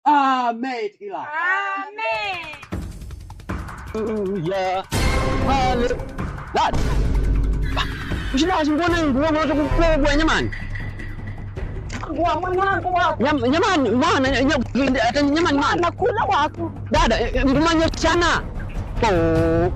Amen kila. Amen. Ya. Hale. Dad. Ushina mbona nguo unataka kukubwa jamani? Nguo mwanangu wako. Jamani, mwana jamani mwana. Nakula wako. Dada, ngumanya sana. Oh.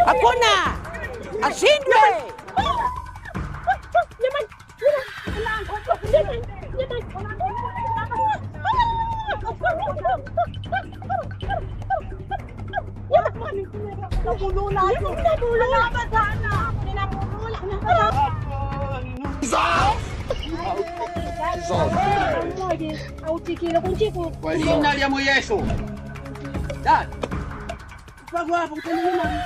Hakuna ashindwe. Kwa jina la Yesu. Dad. Kwa hapo kutana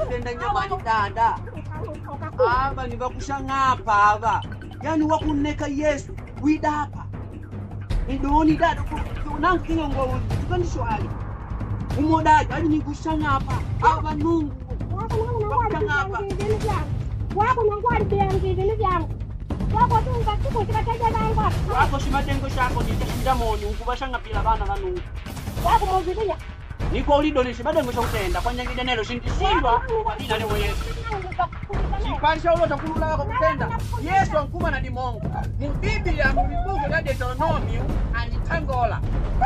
Utenda nyamani dada. Aba ni vakushang'apa aba. Yani wakuneka Yesu wida hapa. Ndoni dada nankinga ngo tukandishwali. Umodaji ali ni kushang'apa aba nungu. Vakushang'apa. Wako nangwali bengile vyangu. Wako tunga tuko kitaja nangu. Wako shimatengo shako nitashinda moni ukubashang'apila bana vanungu. Wako mozidenya. Niko ulidonisha bado ngishakutenda kwa nyangide nelo shindishindwa kwa jina la Yesu. Sipanisha ulo takulula wako kutenda. Yesu ankuma na dimongo. Mu Biblia mu Bibugo la Deuteronomy anitangola.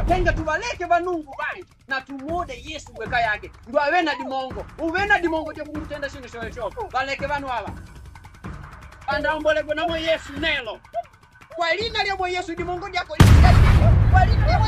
Tenga tubaleke vanungu bali na tumuode Yesu weka yake. Ndo awe na dimongo. Uwe na dimongo je kumutenda shingo shoyo. Baleke vanu aba. Anda ombole kwa Yesu nelo. Kwa lina lya Yesu dimongo jako. Kwa lina